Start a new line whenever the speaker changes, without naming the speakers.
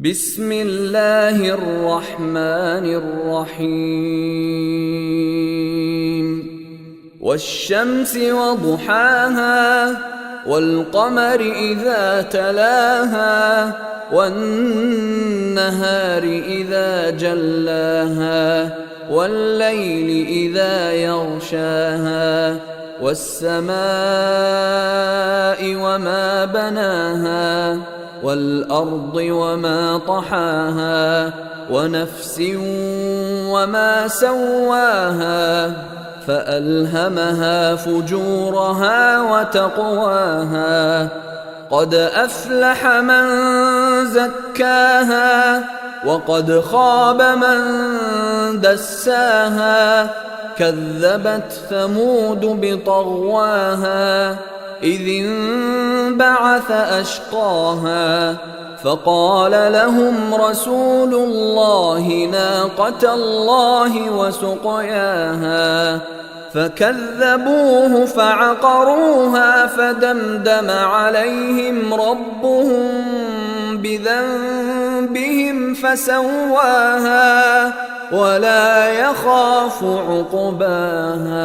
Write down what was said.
بسم الله الرحمن الرحيم والشمس وضحاها والقمر إذا تلاها والنهار إذا جلاها والليل إذا يغشاها والسماء وما بناها والأرض وما طحاها ونفس وما سواها فألهمها فجورها وتقواها قد أفلح من زكاها وقد خاب من دساها كذبت ثمود بطغواها إذ انبعث أشقاها فقال لهم رسول الله ناقة الله وسقياها فكذبوه فعقروها فدمدم عليهم ربهم بذنبهم فسواها ولا يخاف عقباها